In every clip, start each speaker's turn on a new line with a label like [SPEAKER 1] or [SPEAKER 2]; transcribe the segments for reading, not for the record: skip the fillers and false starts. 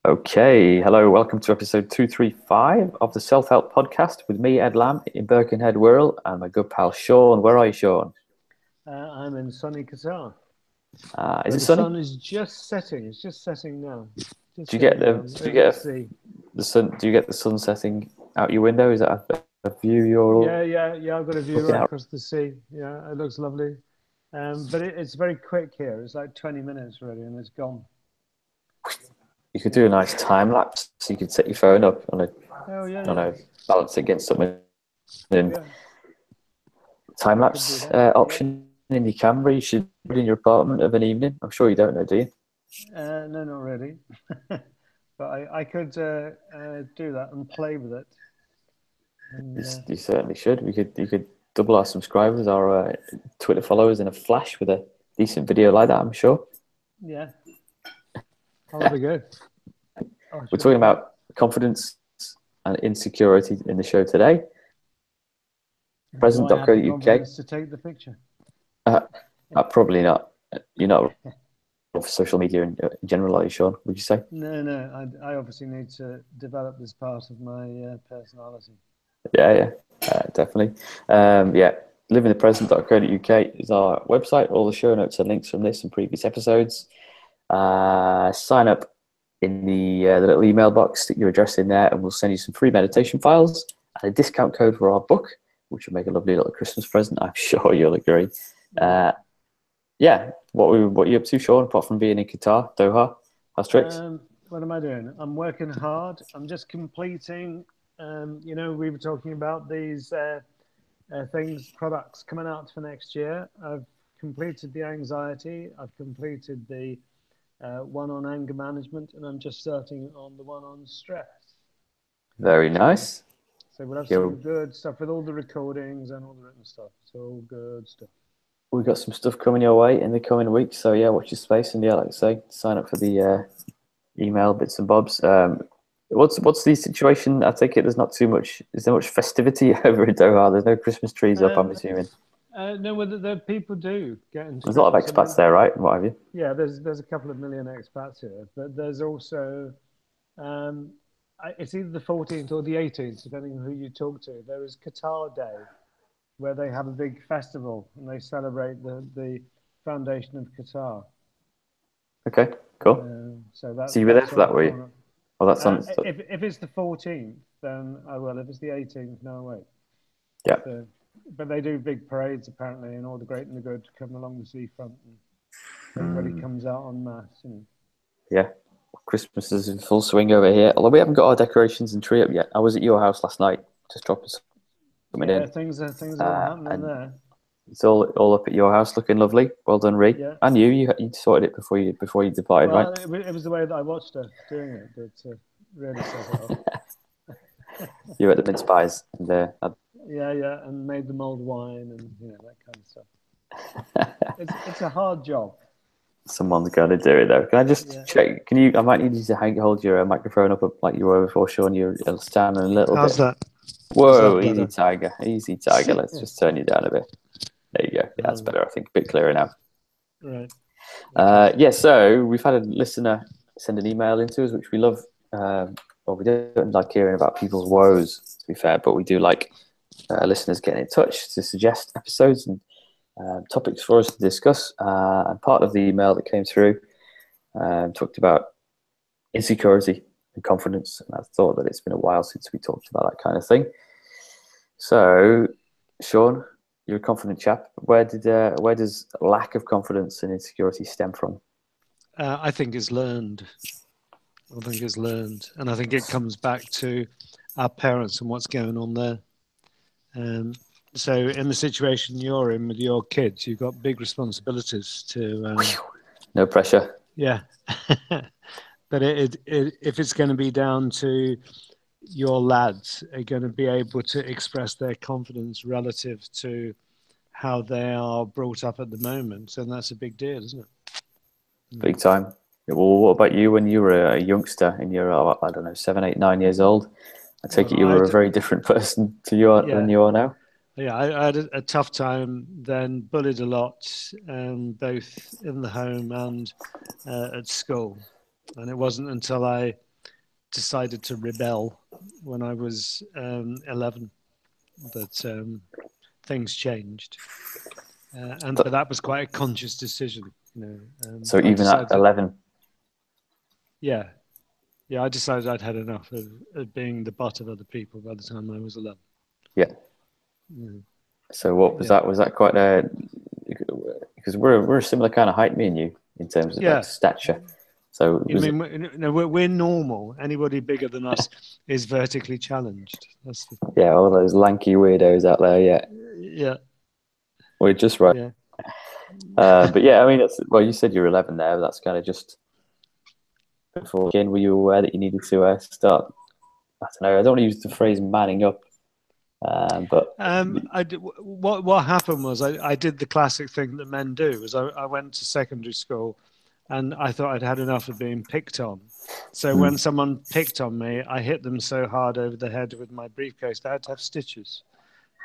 [SPEAKER 1] Okay, hello, welcome to episode 235 of the Self Help Podcast with me, Ed Lamb, in Birkenhead, Wirral, and my good pal Sean. Where are you, Sean?
[SPEAKER 2] I'm in sunny Qatar,
[SPEAKER 1] Is
[SPEAKER 2] where
[SPEAKER 1] it
[SPEAKER 2] the
[SPEAKER 1] sunny?
[SPEAKER 2] sun is just setting. It's just setting now.
[SPEAKER 1] Do
[SPEAKER 2] Just
[SPEAKER 1] you get
[SPEAKER 2] setting
[SPEAKER 1] the
[SPEAKER 2] down
[SPEAKER 1] do you
[SPEAKER 2] over the
[SPEAKER 1] get
[SPEAKER 2] sea.
[SPEAKER 1] the sun? Do you get the sun setting out your window? Is that a view you're
[SPEAKER 2] Yeah. I've got a view
[SPEAKER 1] looking
[SPEAKER 2] right
[SPEAKER 1] out?
[SPEAKER 2] across the sea. Yeah, it looks lovely. But it's very quick here. It's like 20 minutes already, and it's gone.
[SPEAKER 1] You could
[SPEAKER 2] Yeah.
[SPEAKER 1] do a nice time lapse. So you could set your phone up on a,
[SPEAKER 2] Oh
[SPEAKER 1] on
[SPEAKER 2] yeah.
[SPEAKER 1] a balance it against something, and
[SPEAKER 2] Yeah.
[SPEAKER 1] time
[SPEAKER 2] I could do
[SPEAKER 1] lapse
[SPEAKER 2] that. Yeah.
[SPEAKER 1] option in your camera. You should put in your apartment of an evening. I'm sure you don't know, do you?
[SPEAKER 2] No, not really. But I could do that and play with it. And
[SPEAKER 1] You certainly should. You could double our subscribers, our Twitter followers in a flash with a decent video like that, I'm sure.
[SPEAKER 2] yeah, I'll have a go. I
[SPEAKER 1] We're
[SPEAKER 2] shall
[SPEAKER 1] talking
[SPEAKER 2] have a go.
[SPEAKER 1] about confidence and insecurity in the show today.
[SPEAKER 2] Do I have the
[SPEAKER 1] Present.co.uk.
[SPEAKER 2] confidence to take the picture?
[SPEAKER 1] Uh, probably not. You're not for social media in general, are you, Sean? Would you say?
[SPEAKER 2] No. I obviously need to develop this part of my personality.
[SPEAKER 1] Yeah, definitely. Yeah, livingthepresent.co.uk is our website. All the show notes and links from this and previous episodes. Sign up in the little email box, stick your address in there, and we'll send you some free meditation files and a discount code for our book, which will make a lovely little Christmas present. I'm sure you'll agree. Yeah, what are you up to, Sean? Apart from being in Qatar, Doha, how's tricks?
[SPEAKER 2] What am I doing? I'm working hard. I'm just completing. We were talking about these products coming out for next year. I've completed the anxiety. I've completed the one on anger management, and I'm just starting on the one on stress.
[SPEAKER 1] Very
[SPEAKER 2] So,
[SPEAKER 1] nice.
[SPEAKER 2] so we'll have
[SPEAKER 1] Yeah,
[SPEAKER 2] some good stuff with all the recordings and all the written stuff. It's all good stuff.
[SPEAKER 1] we've got some stuff coming your way in the coming weeks. So yeah, watch your space, and yeah, like I say, sign up for the email bits and bobs. What's the situation? I take it there's not too much. Is there much festivity over in Doha? There's no Christmas trees up, I'm
[SPEAKER 2] Um,
[SPEAKER 1] assuming.
[SPEAKER 2] no, well, the people do get into
[SPEAKER 1] There's a lot of
[SPEAKER 2] Christmas. I
[SPEAKER 1] expats
[SPEAKER 2] mean,
[SPEAKER 1] there, right? And what have you?
[SPEAKER 2] yeah, there's a couple of million expats here, but there's also um, it's either the 14th or the 18th, depending on who you talk to. There is Qatar Day, where they have a big festival and they celebrate the foundation of Qatar.
[SPEAKER 1] Okay, cool.
[SPEAKER 2] So
[SPEAKER 1] So you were there
[SPEAKER 2] that's
[SPEAKER 1] for
[SPEAKER 2] on
[SPEAKER 1] that,
[SPEAKER 2] the
[SPEAKER 1] were you?
[SPEAKER 2] corner.
[SPEAKER 1] Well, that's on.
[SPEAKER 2] If it's the 14th, then I will. If it's the 18th, no, I won't.
[SPEAKER 1] Yeah.
[SPEAKER 2] So, but they do big parades apparently, and all the great and the good come along the seafront, and everybody comes out en masse.
[SPEAKER 1] Yeah. Christmas is in full swing over here. Although we haven't got our decorations and tree up yet. I was at your house last night, just dropping something
[SPEAKER 2] Yeah,
[SPEAKER 1] in,
[SPEAKER 2] things are all happening
[SPEAKER 1] and
[SPEAKER 2] there.
[SPEAKER 1] it's all up at your house, looking lovely. Well done, Ree.
[SPEAKER 2] Yeah.
[SPEAKER 1] And you sorted it before you departed, right?
[SPEAKER 2] Well, it was the way that I watched her doing it that really set it off.
[SPEAKER 1] You were at the mince pies, and
[SPEAKER 2] Yeah, and made the mulled wine and that kind of stuff. It's a hard job.
[SPEAKER 1] someone's got to do it though. Can I just
[SPEAKER 2] Yeah.
[SPEAKER 1] check? I might need you to hold your microphone up like you were before, Sean. You're standing a little
[SPEAKER 2] How's
[SPEAKER 1] bit.
[SPEAKER 2] that? Is that
[SPEAKER 1] Whoa, easy
[SPEAKER 2] better?
[SPEAKER 1] tiger, easy tiger. Let's just turn you down a bit. There you go. Yeah, that's better. I think a bit clearer now.
[SPEAKER 2] Right.
[SPEAKER 1] Yeah, so we've had a listener send an email into us, which we love. Well, we don't like hearing about people's woes, to be fair, but we do like listeners getting in touch to suggest episodes and topics for us to discuss. And part of the email that came through talked about insecurity and confidence, and I thought that it's been a while since we talked about that kind of thing. So, Sean, you're a confident chap. Where does lack of confidence and insecurity stem from?
[SPEAKER 2] I think it's learned. And I think it comes back to our parents and what's going on there. So, in the situation you're in with your kids, you've got big responsibilities to.
[SPEAKER 1] No pressure.
[SPEAKER 2] Yeah, but if it's going to be down to your lads are going to be able to express their confidence relative to how they are brought up at the moment, and that's a big deal, isn't it?
[SPEAKER 1] Big time. Well, what about you when you were a youngster and you're, I don't know, 7, 8, 9 years old? I take it you were a very different person than you are now.
[SPEAKER 2] Yeah, I had a tough time then, bullied a lot, both in the home and at school. And it wasn't until I decided to rebel when I was 11. That things changed, but that was quite a conscious decision.
[SPEAKER 1] So
[SPEAKER 2] I
[SPEAKER 1] even at
[SPEAKER 2] decided,
[SPEAKER 1] 11.
[SPEAKER 2] yeah, I decided I'd had enough of being the butt of other people by the time I was 11.
[SPEAKER 1] Yeah.
[SPEAKER 2] Yeah.
[SPEAKER 1] So what was that? Was that quite a? Because we're a similar kind of height, me and you, in terms of like stature. So
[SPEAKER 2] we're normal. Anybody bigger than us is vertically challenged.
[SPEAKER 1] Yeah, all those lanky weirdos out there. Yeah.
[SPEAKER 2] Yeah.
[SPEAKER 1] We're just right.
[SPEAKER 2] Yeah.
[SPEAKER 1] But yeah, I mean, well, you said you're 11 there. That's kind of just before. Again, were you aware that you needed to start? I don't know. I don't want to use the phrase "manning up," but
[SPEAKER 2] what happened was I did the classic thing that men do. Was I went to secondary school, and I thought I'd had enough of being picked on. So when someone picked on me, I hit them so hard over the head with my briefcase that I had to have stitches.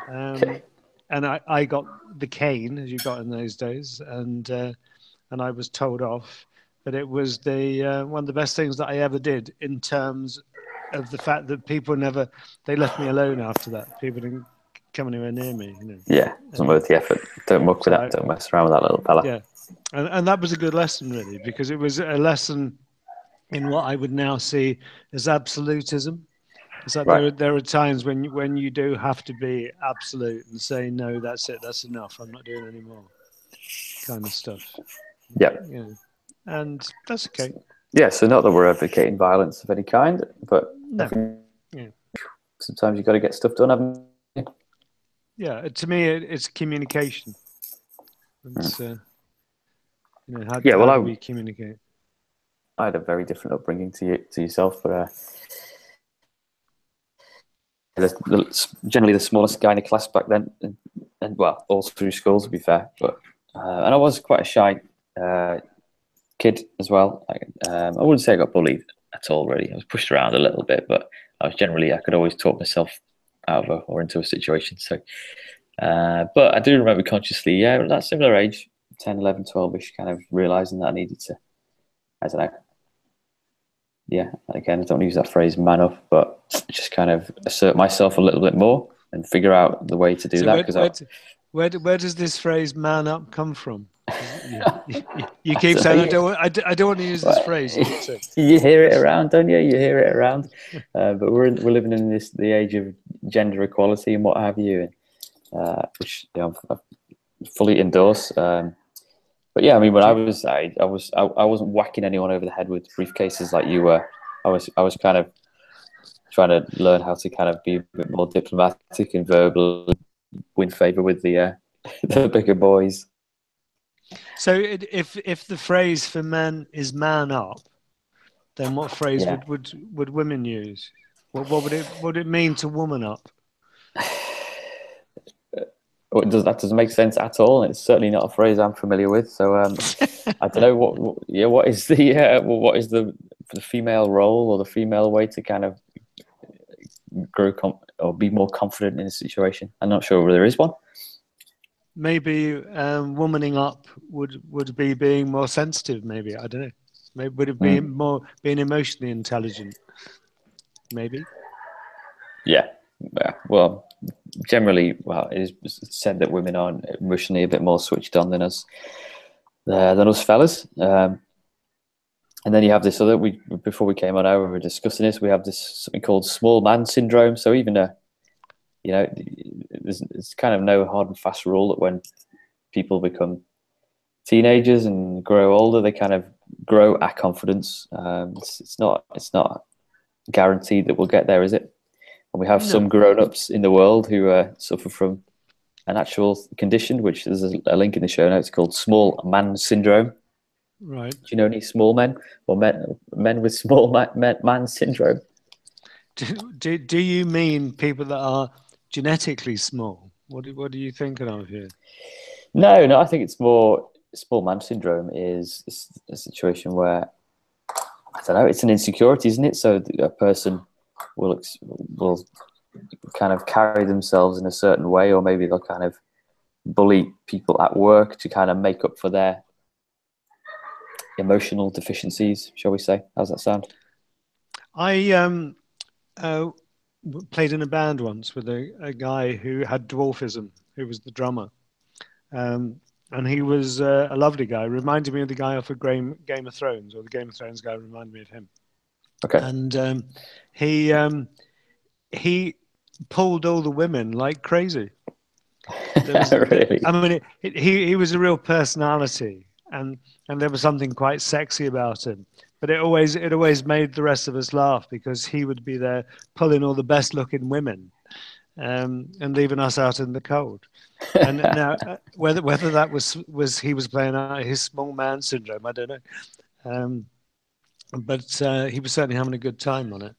[SPEAKER 1] okay.
[SPEAKER 2] And I got the cane, as you got in those days, and I was told off. But it was one of the best things that I ever did in terms of the fact that they left me alone after that. People didn't come anywhere near me.
[SPEAKER 1] Yeah, it wasn't worth the effort. Don't muck with that. Don't mess around with that little fella.
[SPEAKER 2] Yeah, and that was a good lesson, really, because it was a lesson in what I would now see as absolutism. It's like there are times when you do have to be absolute and say, no, that's it, that's enough, I'm not doing any more, kind of stuff.
[SPEAKER 1] Yeah.
[SPEAKER 2] And that's okay.
[SPEAKER 1] Yeah, so not that we're advocating violence of any kind, but sometimes you've got to get stuff done, haven't you?
[SPEAKER 2] Yeah, to me, it's communication. It's, how do we communicate?
[SPEAKER 1] I had a very different upbringing to yourself, but generally the smallest guy in the class back then, and well, all through school, to be fair. But and I was quite a shy kid as well. I wouldn't say I got bullied at all, really. I was pushed around a little bit, but I could always talk myself out of or into a situation. So, but I do remember consciously, at that similar age, 10, 11, 12-ish, kind of realizing that I needed to, I don't know. Yeah, again, I don't use that phrase "man up," but just kind of assert myself a little bit more and figure out the way to do that.
[SPEAKER 2] Where does this phrase "man up" come from? You keep saying I don't want to use this phrase.
[SPEAKER 1] You hear it around, don't you? You hear it around. But we're living in the age of gender equality and what have you, which I fully endorse. But yeah, I mean, when I wasn't whacking anyone over the head with briefcases like you were. I was kind of trying to learn how to kind of be a bit more diplomatic and verbal, win favor with the bigger boys.
[SPEAKER 2] So if the phrase for men is "man up," then what phrase would women use? What would it mean to woman up?
[SPEAKER 1] That doesn't make sense at all. It's certainly not a phrase I'm familiar with. So I don't know what is the female role or the female way to kind of grow or be more confident in a situation. I'm not sure whether there is one.
[SPEAKER 2] Maybe womaning up would be being more sensitive. Maybe, I don't know. Maybe would it be being emotionally intelligent? Maybe.
[SPEAKER 1] Yeah. Well, generally, it is said that women are emotionally a bit more switched on than us fellas. And then you have this other. Before we came on over, we were discussing this. We have this something called small man syndrome. So even there's kind of no hard and fast rule that when people become teenagers and grow older, they kind of grow at confidence. It's not guaranteed that we'll get there, is it? And we have some grown-ups in the world who suffer from an actual condition, which there's a link in the show notes called small man syndrome.
[SPEAKER 2] Right.
[SPEAKER 1] Do you know any small men or men with small man syndrome?
[SPEAKER 2] Do you mean people that are genetically small? What are you thinking of here?
[SPEAKER 1] No, I think it's more small man syndrome is a situation where, I don't know, it's an insecurity, isn't it? So a person will kind of carry themselves in a certain way, or maybe they'll kind of bully people at work to kind of make up for their emotional deficiencies, shall we say? How's that sound?
[SPEAKER 2] I uh, played in a band once with a guy who had dwarfism, who was the drummer. And he was a lovely guy. Reminded me of the guy off of Game of Thrones, or the Game of Thrones guy reminded me of him.
[SPEAKER 1] Okay.
[SPEAKER 2] And he he pulled all the women like crazy.
[SPEAKER 1] Really?
[SPEAKER 2] I mean, he was a real personality, and there was something quite sexy about him. But it always made the rest of us laugh because he would be there pulling all the best looking women, and leaving us out in the cold. And now, whether that was he was playing out his small man syndrome, I don't know. Um, but he was certainly having a good time on it.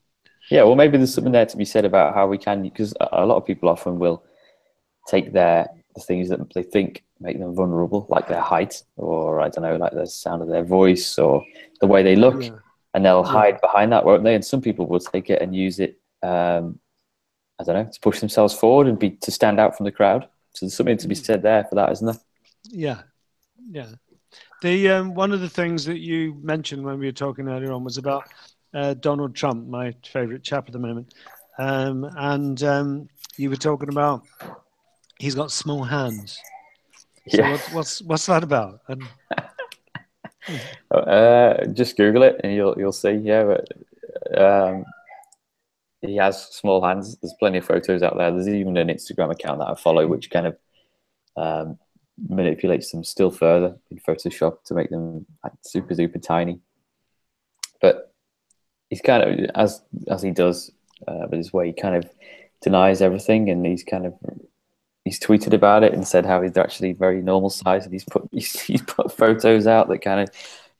[SPEAKER 1] Yeah, well, maybe there's something there to be said about how we can, because a lot of people often will take the things that they think make them vulnerable, like their height, or I don't know, like the sound of their voice, or the way they look,
[SPEAKER 2] Yeah,
[SPEAKER 1] and they'll
[SPEAKER 2] yeah,
[SPEAKER 1] hide behind that, won't they? And some people will take it and use it, I don't know, to push themselves forward and to stand out from the crowd. So there's something to be said there for that, isn't there?
[SPEAKER 2] yeah, yeah. The one of the things that you mentioned when we were talking earlier on was about Donald Trump, my favorite chap at the moment, and you were talking about he's got small hands. So
[SPEAKER 1] Yeah.
[SPEAKER 2] what's that about? And,
[SPEAKER 1] Just Google it and you'll see. Yeah, but he has small hands. There's plenty of photos out there. There's even an Instagram account that I follow, which kind of um, manipulates them still further in Photoshop to make them like super duper tiny. But he's kind of as he does, but his way he kind of denies everything, and he's tweeted about it and said how he's actually very normal size, and he's put photos out that kind of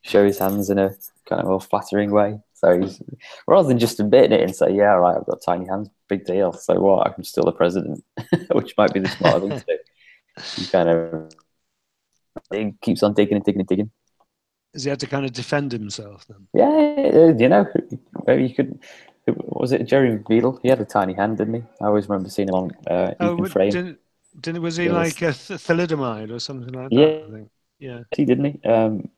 [SPEAKER 1] show his hands in a kind of more flattering way. So he's, rather than just admitting it and say, "Yeah, right, I've got tiny hands, big deal. So what? I'm still the president," which might be the smarter thing to do. He kind of he keeps on digging and digging and digging.
[SPEAKER 2] has he had to kind of defend himself then?
[SPEAKER 1] Yeah, maybe you could. Was it Jerry Beadle? He had a tiny hand, didn't he? I always remember seeing him on
[SPEAKER 2] Oh,
[SPEAKER 1] Even Frame.
[SPEAKER 2] didn't was he
[SPEAKER 1] Yeah,
[SPEAKER 2] like a thalidomide or something like that?
[SPEAKER 1] yeah,
[SPEAKER 2] I think. Yeah,
[SPEAKER 1] he didn't he?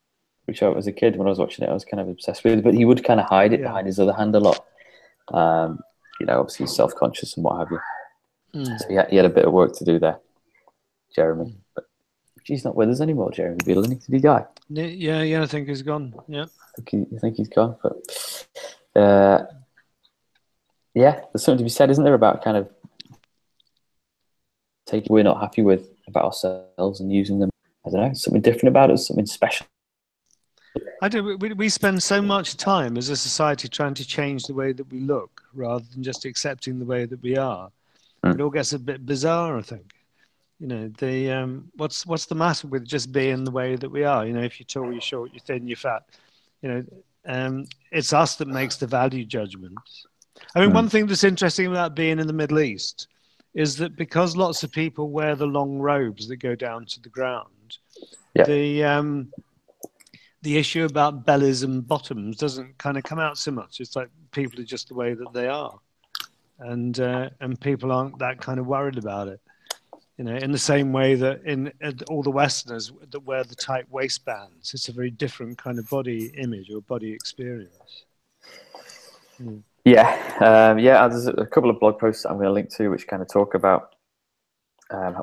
[SPEAKER 1] Which I, as a kid when I was watching it, I was kind of obsessed with. But he would kind of hide it
[SPEAKER 2] yeah.
[SPEAKER 1] behind his other hand a lot. Obviously he's self-conscious and what have you.
[SPEAKER 2] Mm.
[SPEAKER 1] So he had a bit of work to do there, Jeremy. But he's not with us anymore, Jeremy Beadle, isn't he? Did he die?
[SPEAKER 2] Yeah, yeah. I think he's gone. Yeah.
[SPEAKER 1] I think he's gone. But yeah, there's something to be said, isn't there, about kind of taking we're not happy with about ourselves and using them. I don't know, something different about us, something special.
[SPEAKER 2] I do. We spend so much time as a society trying to change the way that we look, rather than just accepting the way that we are. It all gets a bit bizarre, I think. You know, the what's the matter with just being the way that we are? You know, if you're tall, you're short, you're thin, you're fat. You know, it's us that makes the value judgments. I mean, one thing that's interesting about being in the Middle East is that because lots of people wear the long robes that go down to the ground,
[SPEAKER 1] Yeah.
[SPEAKER 2] the issue about bellies and bottoms doesn't kind of come out so much. It's like people are just the way that they are, and people aren't that kind of worried about it. You know, in the same way that in all the Westerners that wear the tight waistbands, it's a very different kind of body image or body experience. Mm.
[SPEAKER 1] Yeah. There's a couple of blog posts that I'm going to link to, which kind of talk about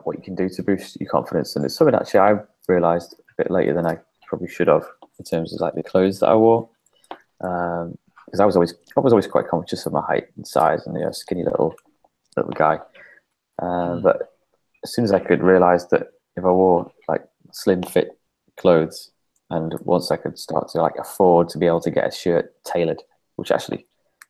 [SPEAKER 1] what you can do to boost your confidence, and it's something actually I realised a bit later than I probably should have in terms of like the clothes that I wore, because I was always quite conscious of my height and size, and skinny little guy, but as soon as I could realise that if I wore like slim fit clothes, and once I could start to like afford to be able to get a shirt tailored, which actually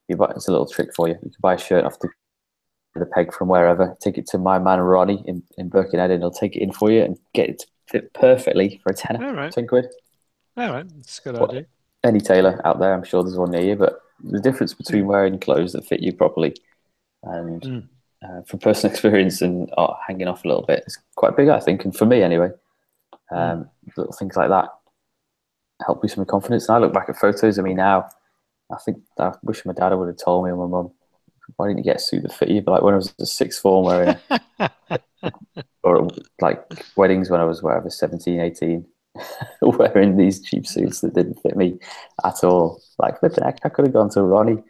[SPEAKER 1] it's a little trick for you. You can buy a shirt off the peg from wherever, take it to my man Ronnie in Birkenhead, and he'll take it in for you and get it to fit perfectly for a tenner,
[SPEAKER 2] All right.
[SPEAKER 1] 10 quid.
[SPEAKER 2] All right, that's a good idea.
[SPEAKER 1] Any tailor out there, I'm sure there's one near you, but the difference between wearing clothes that fit you properly and from personal experience and hanging off a little bit is quite big, I think, and for me anyway. Little things like that help boost my confidence. And I look back at photos of me now, I think I wish my dad would have told me, or my mum, why didn't you get a suit that fit you? But like when I was at sixth form wearing or like weddings when I was whatever 17, 18, wearing these cheap suits that didn't fit me at all. Like flipping heck, I could have gone to Ronnie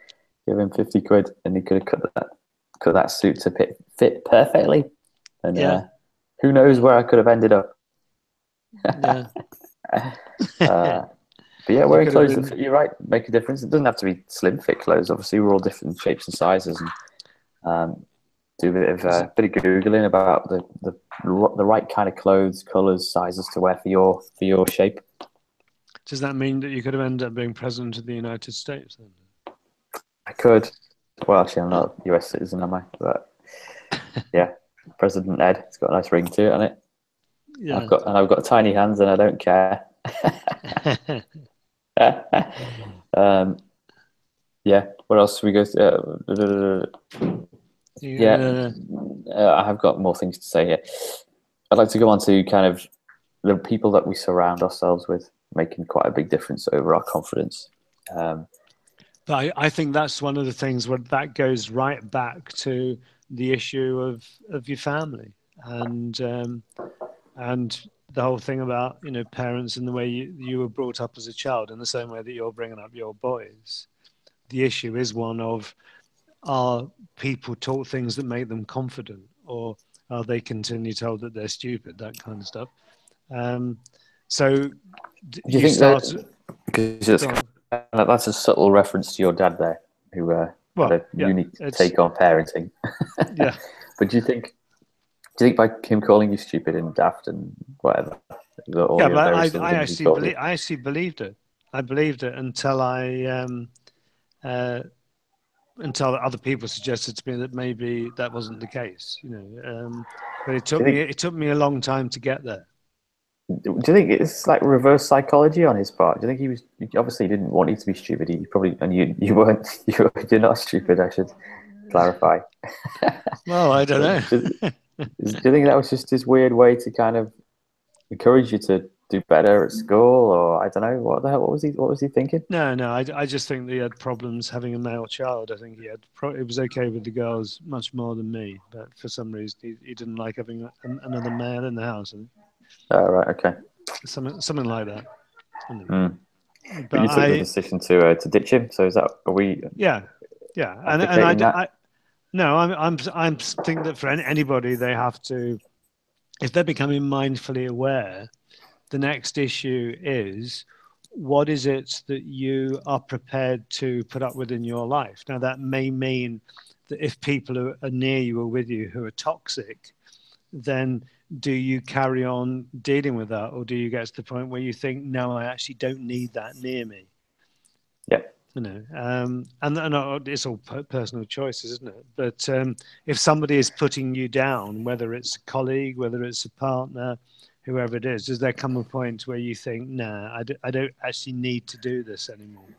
[SPEAKER 1] give him 50 quid, and he could have cut that suit to fit perfectly. And
[SPEAKER 2] Yeah.
[SPEAKER 1] who knows where I could have ended up.
[SPEAKER 2] Yeah.
[SPEAKER 1] But yeah,
[SPEAKER 2] You
[SPEAKER 1] wearing
[SPEAKER 2] could have
[SPEAKER 1] clothes that
[SPEAKER 2] been.
[SPEAKER 1] fit you right make a difference. It doesn't have to be slim fit clothes. Obviously, we're all different shapes and sizes, and do a bit of googling about the right kind of clothes, colors, sizes to wear for your shape.
[SPEAKER 2] Does that mean that you could have ended up being president of the United States then?
[SPEAKER 1] I could. Well, actually, I'm not a US citizen, am I? But yeah, President Ed. It's got a nice ring to it, hasn't it?
[SPEAKER 2] Yeah.
[SPEAKER 1] I've got tiny hands, and I don't care. Yeah. What else should we go? Yeah, I have got more things to say here. I'd like to go on to kind of the people that we surround ourselves with, making quite a big difference over our confidence.
[SPEAKER 2] But I think that's one of the things where that goes right back to the issue of your family and the whole thing about parents and the way you were brought up as a child, in the same way that you're bringing up your boys. The issue is one of, are people taught things that make them confident, or are they continually told that they're stupid, that kind of stuff. So
[SPEAKER 1] Do you
[SPEAKER 2] you
[SPEAKER 1] think
[SPEAKER 2] start.
[SPEAKER 1] that's a subtle reference to your dad there, who had a unique take on parenting?
[SPEAKER 2] Yeah.
[SPEAKER 1] But do you think by him calling you stupid and daft and whatever,
[SPEAKER 2] Yeah, but I actually believed it. I believed it until until other people suggested to me that maybe that wasn't the case. But it took me a long time to get there.
[SPEAKER 1] Do you think it's like reverse psychology on his part? Do you think he obviously didn't want you to be stupid? He probably, and you weren't. You're not stupid. I should clarify.
[SPEAKER 2] Well, I don't know.
[SPEAKER 1] Do you think that was just his weird way to kind of encourage you to do better at school, or I don't know what the hell? What was he thinking?
[SPEAKER 2] No. I just think that he had problems having a male child. I think it was okay with the girls much more than me, but for some reason he didn't like having another male in the house.
[SPEAKER 1] Oh, right, okay.
[SPEAKER 2] Something like that.
[SPEAKER 1] But you took the decision to ditch him. So are we?
[SPEAKER 2] Yeah. I'm thinking that for anybody, they have to, if they're becoming mindfully aware, the next issue is, what is it that you are prepared to put up with in your life? Now, that may mean that if people are near you or with you who are toxic, then do you carry on dealing with that, or do you get to the point where you think, no, I actually don't need that near me?
[SPEAKER 1] Yeah.
[SPEAKER 2] And it's all personal choices, isn't it? But if somebody is putting you down, whether it's a colleague, whether it's a partner, whoever it is, does there come a point where you think, nah, I don't actually need to do this anymore?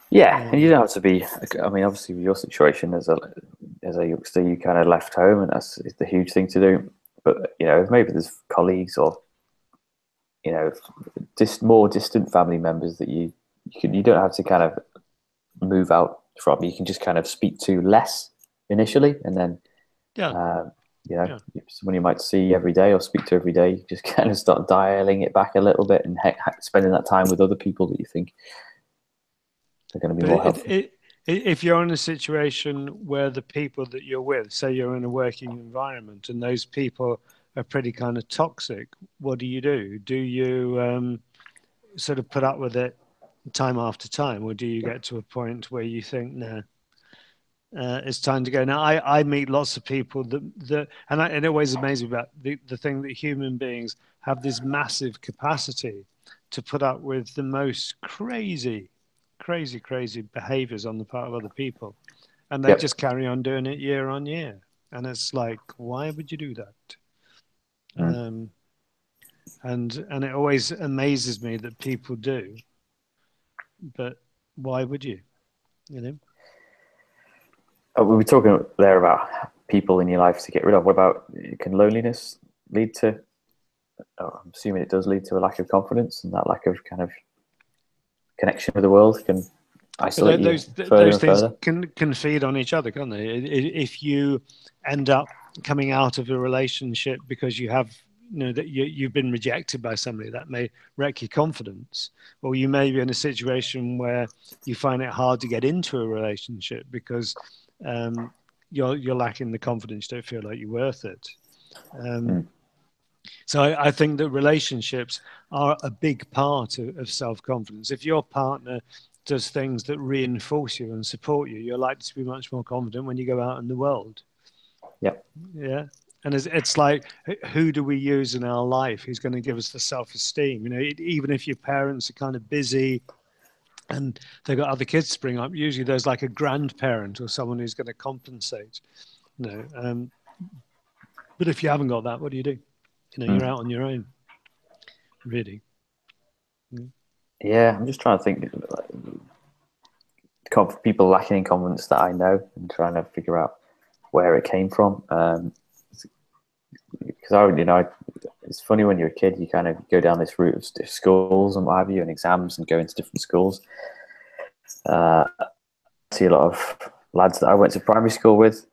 [SPEAKER 1] Yeah, and you don't have to be. I mean, obviously, with your situation as a youngster, you kind of left home, and that's the huge thing to do. But maybe there's colleagues or just more distant family members that you don't have to kind of move out from. You can just kind of speak to less initially, and then someone you might see every day or speak to every day, you just kind of start dialing it back a little bit and spending that time with other people that you think are going to be more helpful.
[SPEAKER 2] If you're in a situation where the people that you're with, say you're in a working environment, and those people are pretty kind of toxic, what do you do? Do you sort of put up with it time after time, or do you get to a point where you think, no, it's time to go? Now, I meet lots of people and it always amazes me about the thing that human beings have this massive capacity to put up with the most crazy behaviors on the part of other people, and they just carry on doing it year on year. And it's like, why would you do that? And it always amazes me that people do, but why would you? We
[SPEAKER 1] were talking there about people in your life to get rid of. What about, can loneliness lead to? I'm assuming it does lead to a lack of confidence, and that lack of kind of connection with the world can isolate you further and
[SPEAKER 2] things
[SPEAKER 1] further.
[SPEAKER 2] Can feed on each other, can't they? If you end up coming out of a relationship because you have that you've been rejected by somebody. That may wreck your confidence. Or you may be in a situation where you find it hard to get into a relationship because you're lacking the confidence. You don't feel like you're worth it. So I think that relationships are a big part of self-confidence. If your partner does things that reinforce you and support you, you're likely to be much more confident when you go out in the world.
[SPEAKER 1] Yep.
[SPEAKER 2] Yeah. And it's like, who do we use in our life who's going to give us the self-esteem? Even if your parents are kind of busy and they've got other kids to bring up, usually there's like a grandparent or someone who's going to compensate. But if you haven't got that, what do? You're out on your own, really.
[SPEAKER 1] Yeah, I'm just trying to think people lacking in confidence that I know and trying to figure out where it came from. Because it's funny when you're a kid, you kind of go down this route of schools and what have you, and exams, and go into different schools. I see a lot of lads that I went to primary school with.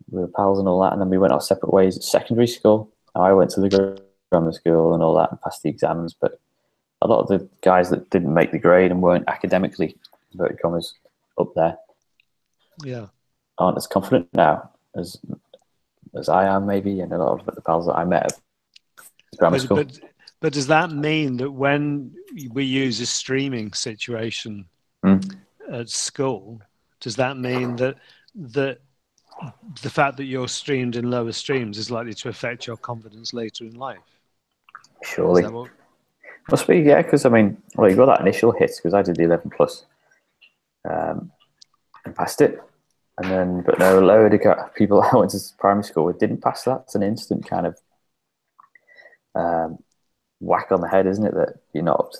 [SPEAKER 1] We were pals and all that, and then we went our separate ways at secondary school. I went to the grammar school and all that, and passed the exams. But a lot of the guys that didn't make the grade and weren't academically, inverted commas, up there, aren't as confident now as I am, maybe, and a lot of the pals that I met at grammar school.
[SPEAKER 2] But does that mean that when we use a streaming situation at school, does that mean that the fact that you're streamed in lower streams is likely to affect your confidence later in life?
[SPEAKER 1] Surely. Must be, yeah, because you got that initial hit, because I did the 11 plus and passed it. And then, but no, a load of people I went to primary school with didn't pass that. It's an instant kind of whack on the head, isn't it? That you're not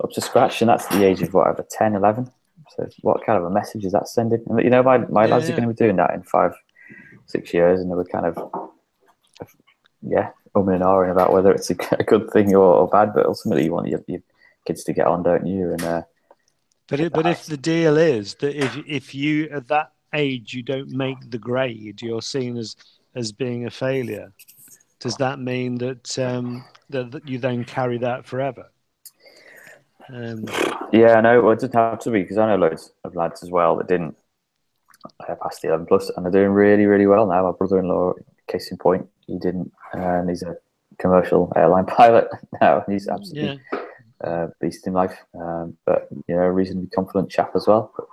[SPEAKER 1] up to scratch, and that's the age of whatever, 10, 11. So what kind of a message is that sending? And my lads are going to be doing that in 5-6 years, and they were kind of umming and ahhing about whether it's a good thing or bad. But ultimately, you want your kids to get on, don't you? And
[SPEAKER 2] But if the deal is that if you at that age you don't make the grade, you're seen as being a failure. Does that mean that that you then carry that forever?
[SPEAKER 1] Yeah, no, well, it doesn't have to be, because I know loads of lads as well that didn't pass the 11 plus, and they're doing really, really well now. My brother-in-law, case in point, he didn't, and he's a commercial airline pilot now. He's absolutely beast in life, but a reasonably confident chap as well. But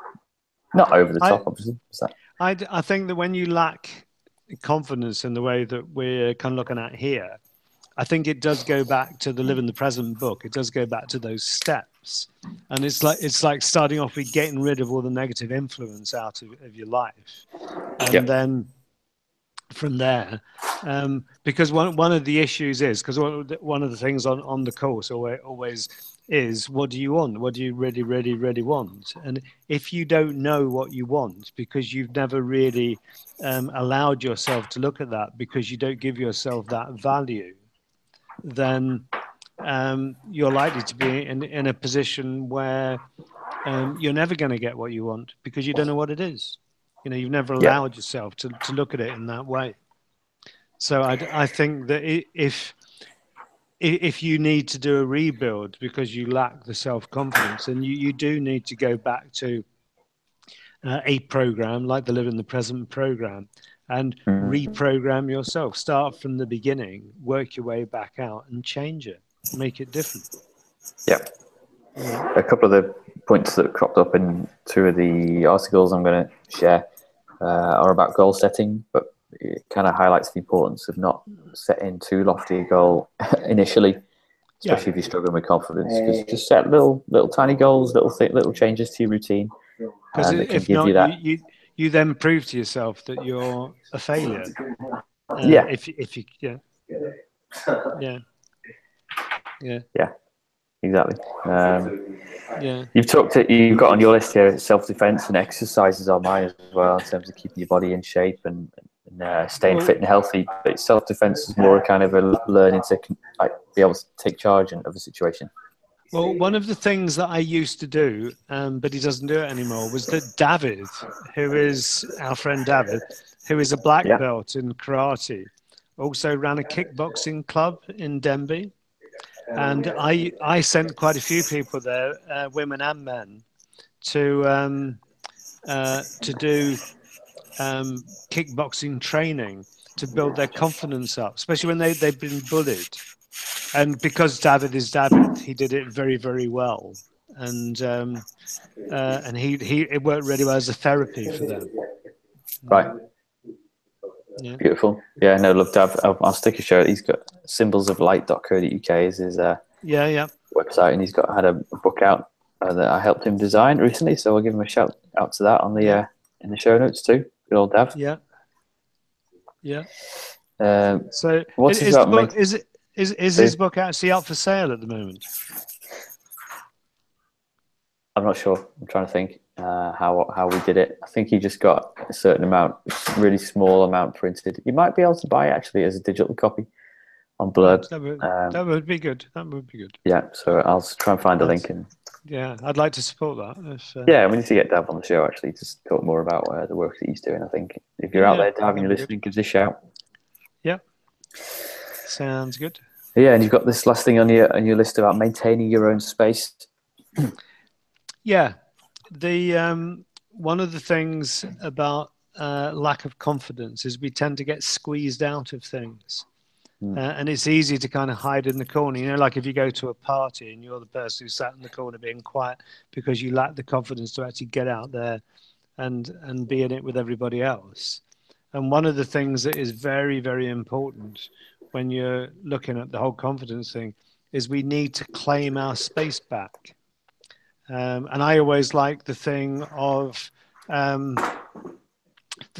[SPEAKER 1] not over the top, obviously.
[SPEAKER 2] I think that when you lack confidence in the way that we're kind of looking at here, I think it does go back to the Live in the Present book. It does go back to those steps, and it's like starting off with getting rid of all the negative influence out of your life, and then from there, because one of the issues is, because one of the things on the course always is, what do you want? What do you really, really, really want? And if you don't know what you want, because you've never really allowed yourself to look at that, because you don't give yourself that value, then you're likely to be in a position where you're never going to get what you want, because you don't know what it is. You've never allowed yourself to look at it in that way. So I think that if you need to do a rebuild because you lack the self-confidence, then you do need to go back to a program like the Live in the Present program and reprogram yourself. Start from the beginning, work your way back out and change it, make it different.
[SPEAKER 1] Yeah. A couple of the points that cropped up in 2 of the articles I'm going to share are about goal setting, but it kind of highlights the importance of not setting too lofty a goal initially, especially if you're struggling with confidence. Because just set little tiny goals, little changes to your routine,
[SPEAKER 2] and it can give you that. You then prove to yourself that you're a failure. If you
[SPEAKER 1] exactly. You've got on your list here self-defense, and exercises are mine as well, in terms of keeping your body in shape and staying fit and healthy. But self-defense is more kind of a learning to be able to take charge of a situation.
[SPEAKER 2] Well, one of the things that I used to do, but he doesn't do it anymore, was that David, who is our friend David, who is a black
[SPEAKER 1] Yeah.
[SPEAKER 2] belt in karate, also ran a kickboxing club in Denby. And I sent quite a few people there, women and men, to do kickboxing training to build their confidence up, especially when they've been bullied. And because David is David, he did it very, very well. And he it worked really well as a therapy for them.
[SPEAKER 1] Right.
[SPEAKER 2] Yeah.
[SPEAKER 1] Beautiful. Yeah, no, love Dav. I'll stick a show. He's got symbolsoflight.co.uk is his
[SPEAKER 2] Yeah.
[SPEAKER 1] website, and he's had a book out that I helped him design recently. So I'll give him a shout out to that on the in the show notes too. Good old Dav.
[SPEAKER 2] Yeah. So
[SPEAKER 1] what's
[SPEAKER 2] is
[SPEAKER 1] about
[SPEAKER 2] the book is his book actually up for sale at the moment?
[SPEAKER 1] I'm not sure. I'm trying to think how we did it. I think he just got a certain amount, really small amount printed. You might be able to buy it actually as a digital copy on Blurb.
[SPEAKER 2] That would be good. That would be good.
[SPEAKER 1] Yeah, so I'll try and find a link.
[SPEAKER 2] Yeah, I'd like to support that.
[SPEAKER 1] Yeah, we need to get Dav on the show actually to talk more about the work that he's doing. I think if you're out there, Dav, and you're listening, give us a shout.
[SPEAKER 2] Yeah, sounds good.
[SPEAKER 1] Yeah, and you've got this last thing on your list about maintaining your own space.
[SPEAKER 2] Yeah, the one of the things about lack of confidence is we tend to get squeezed out of things. And it's easy to kind of hide in the corner. You know, like if you go to a party and you're the person who sat in the corner being quiet because you lack the confidence to actually get out there and be in it with everybody else. And one of the things that is very, very important when you're looking at the whole confidence thing is we need to claim our space back. And I always like the thing of the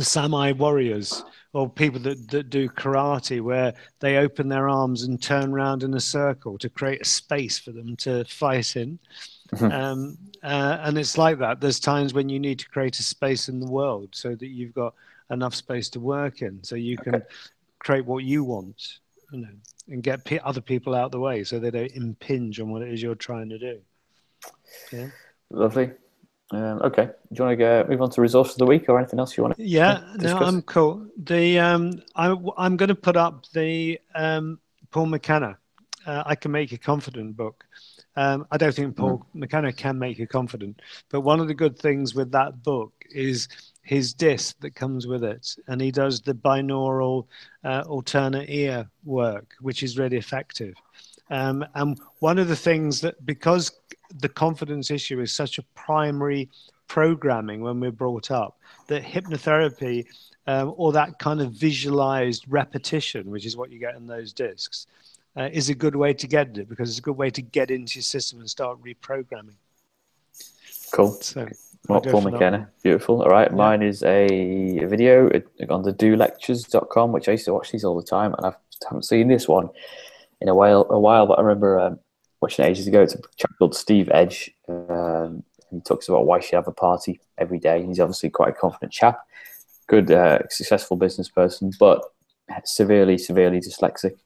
[SPEAKER 2] samurai warriors or people that do karate, where they open their arms and turn around in a circle to create a space for them to fight in. And it's like that. There's times when you need to create a space in the world so that you've got enough space to work in, so you can create what you want, you know, and get other people out of the way so they don't impinge on what it is you're trying to do. Yeah.
[SPEAKER 1] Lovely. Okay. Do you want to move on to resource of the week or anything else you want to discuss?
[SPEAKER 2] No, I'm cool. The I'm going to put up the Paul McKenna, I Can Make You Confident book. I don't think Paul McKenna can make you confident, but one of the good things with that book is his disc that comes with it, and he does the binaural alternate ear work, which is really effective. And one of the things that, because the confidence issue is such a primary programming when we're brought up, that hypnotherapy or that kind of visualized repetition, which is what you get in those discs, is a good way to get it, because it's a good way to get into your system and start reprogramming.
[SPEAKER 1] Cool.
[SPEAKER 2] So,
[SPEAKER 1] Paul McKenna. Beautiful. All right. Yeah. Mine is a video on the dolectures.com, which I used to watch these all the time, and I haven't seen this one in a while, but I remember watching it ages ago. It's a chap called Steve Edge. He talks about why you should have a party every day. He's obviously quite a confident chap, good, successful business person, but severely dyslexic.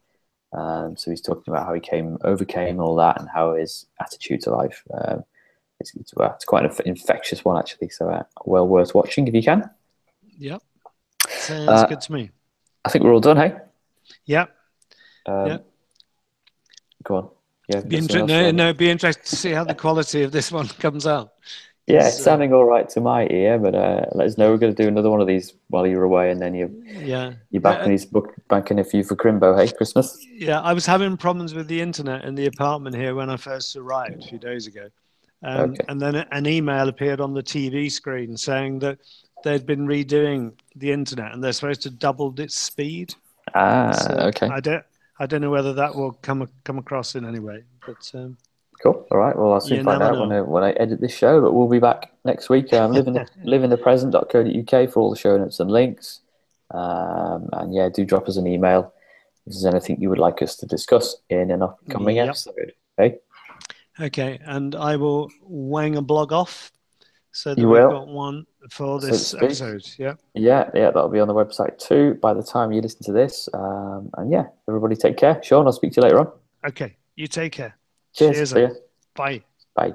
[SPEAKER 1] So he's talking about how he overcame all that and how his attitude to life. It's quite an infectious one, actually. So well worth watching if you can.
[SPEAKER 2] Yep. Sounds good to me.
[SPEAKER 1] I think we're all done, hey?
[SPEAKER 2] Yep.
[SPEAKER 1] Go on. Yeah.
[SPEAKER 2] Be interested to see how the quality of this one comes out.
[SPEAKER 1] Yeah, it's sounding all right to my ear, but let us know. We're going to do another one of these while you're away, and then you're banking a few for Crimbo, hey, Christmas.
[SPEAKER 2] Yeah, I was having problems with the internet in the apartment here when I first arrived a few days ago. And then an email appeared on the TV screen saying that they'd been redoing the internet and they're supposed to double its speed.
[SPEAKER 1] Okay.
[SPEAKER 2] I don't know whether that will come across in any way, but
[SPEAKER 1] cool. All right. Well, I'll soon find out when I edit this show. But we'll be back next week. livingthepresent.co.uk for all the show notes and links. And yeah, do drop us an email if there's anything you would like us to discuss in an upcoming episode. Okay.
[SPEAKER 2] Okay, and I will wang a blog off so that we've got one for this episode. Yeah,
[SPEAKER 1] that'll be on the website too by the time you listen to this. And yeah, everybody take care. Sean, I'll speak to you later on.
[SPEAKER 2] Okay, you take care.
[SPEAKER 1] Cheers. See ya.
[SPEAKER 2] Bye.
[SPEAKER 1] Bye.